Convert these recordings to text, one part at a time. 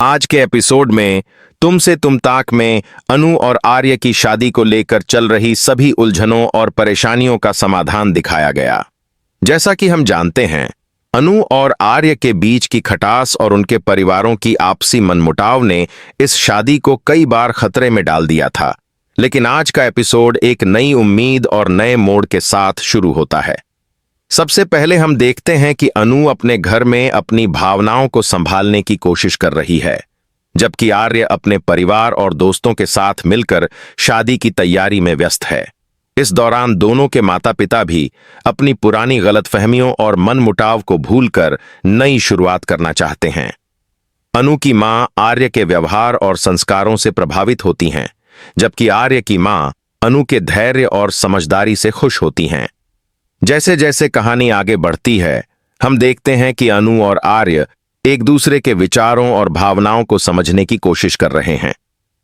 आज के एपिसोड में तुमसे तुम ताक में अनु और आर्य की शादी को लेकर चल रही सभी उलझनों और परेशानियों का समाधान दिखाया गया। जैसा कि हम जानते हैं, अनु और आर्य के बीच की खटास और उनके परिवारों की आपसी मनमुटाव ने इस शादी को कई बार खतरे में डाल दिया था। लेकिन आज का एपिसोड एक नई उम्मीद और नए मोड़ के साथ शुरू होता है। सबसे पहले हम देखते हैं कि अनु अपने घर में अपनी भावनाओं को संभालने की कोशिश कर रही है, जबकि आर्य अपने परिवार और दोस्तों के साथ मिलकर शादी की तैयारी में व्यस्त है। इस दौरान दोनों के माता पिता भी अपनी पुरानी गलतफहमियों और मनमुटाव को भूलकर नई शुरुआत करना चाहते हैं। अनु की मां आर्य के व्यवहार और संस्कारों से प्रभावित होती हैं, जबकि आर्य की मां अनु के धैर्य और समझदारी से खुश होती हैं। जैसे जैसे कहानी आगे बढ़ती है, हम देखते हैं कि अनु और आर्य एक दूसरे के विचारों और भावनाओं को समझने की कोशिश कर रहे हैं।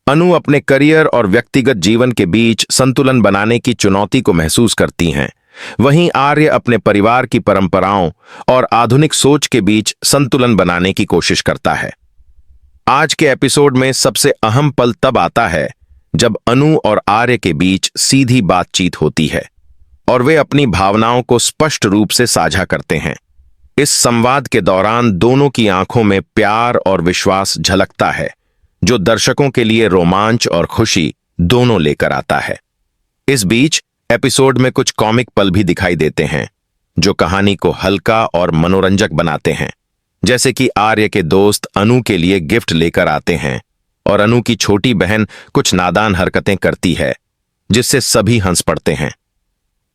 अनु अपने करियर और व्यक्तिगत जीवन के बीच संतुलन बनाने की चुनौती को महसूस करती हैं, वहीं आर्य अपने परिवार की परंपराओं और आधुनिक सोच के बीच संतुलन बनाने की कोशिश करता है। आज के एपिसोड में सबसे अहम पल तब आता है जब अनु और आर्य के बीच सीधी बातचीत होती है और वे अपनी भावनाओं को स्पष्ट रूप से साझा करते हैं। इस संवाद के दौरान दोनों की आंखों में प्यार और विश्वास झलकता है, जो दर्शकों के लिए रोमांच और खुशी दोनों लेकर आता है। इस बीच एपिसोड में कुछ कॉमिक पल भी दिखाई देते हैं, जो कहानी को हल्का और मनोरंजक बनाते हैं। जैसे कि आर्य के दोस्त अनु के लिए गिफ्ट लेकर आते हैं और अनु की छोटी बहन कुछ नादान हरकतें करती है, जिससे सभी हंस पड़ते हैं।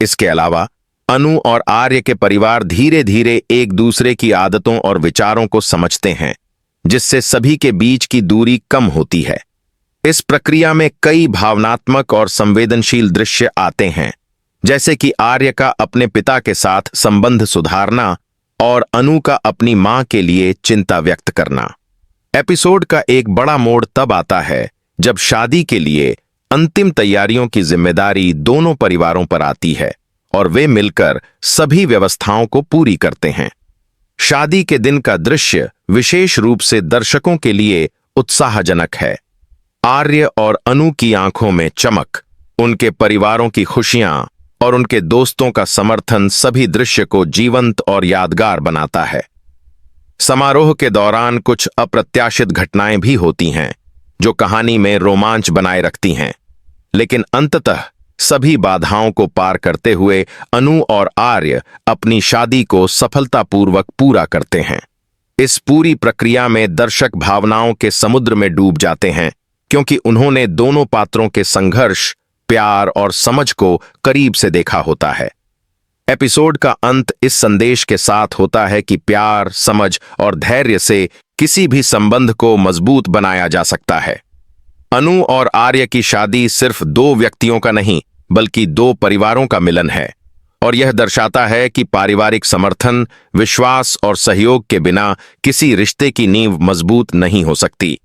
इसके अलावा अनु और आर्य के परिवार धीरे धीरे एक दूसरे की आदतों और विचारों को समझते हैं, जिससे सभी के बीच की दूरी कम होती है। इस प्रक्रिया में कई भावनात्मक और संवेदनशील दृश्य आते हैं, जैसे कि आर्य का अपने पिता के साथ संबंध सुधारना और अनु का अपनी मां के लिए चिंता व्यक्त करना। एपिसोड का एक बड़ा मोड़ तब आता है जब शादी के लिए अंतिम तैयारियों की जिम्मेदारी दोनों परिवारों पर आती है और वे मिलकर सभी व्यवस्थाओं को पूरी करते हैं। शादी के दिन का दृश्य विशेष रूप से दर्शकों के लिए उत्साहजनक है। आर्य और अनु की आंखों में चमक, उनके परिवारों की खुशियां और उनके दोस्तों का समर्थन सभी दृश्य को जीवंत और यादगार बनाता है। समारोह के दौरान कुछ अप्रत्याशित घटनाएं भी होती हैं, जो कहानी में रोमांच बनाए रखती हैं, लेकिन अंततः सभी बाधाओं को पार करते हुए अनु और आर्य अपनी शादी को सफलतापूर्वक पूरा करते हैं। इस पूरी प्रक्रिया में दर्शक भावनाओं के समुद्र में डूब जाते हैं, क्योंकि उन्होंने दोनों पात्रों के संघर्ष, प्यार और समझ को करीब से देखा होता है। एपिसोड का अंत इस संदेश के साथ होता है कि प्यार, समझ और धैर्य से किसी भी संबंध को मजबूत बनाया जा सकता है। अनु और आर्य की शादी सिर्फ दो व्यक्तियों का नहीं, बल्कि दो परिवारों का मिलन है, और यह दर्शाता है कि पारिवारिक समर्थन, विश्वास और सहयोग के बिना किसी रिश्ते की नींव मजबूत नहीं हो सकती।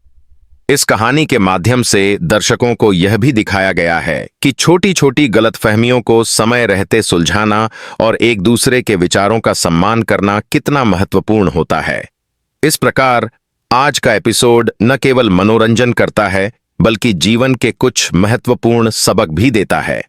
इस कहानी के माध्यम से दर्शकों को यह भी दिखाया गया है कि छोटी छोटी गलतफहमियों को समय रहते सुलझाना और एक दूसरे के विचारों का सम्मान करना कितना महत्वपूर्ण होता है। इस प्रकार आज का एपिसोड न केवल मनोरंजन करता है, बल्कि जीवन के कुछ महत्वपूर्ण सबक भी देता है।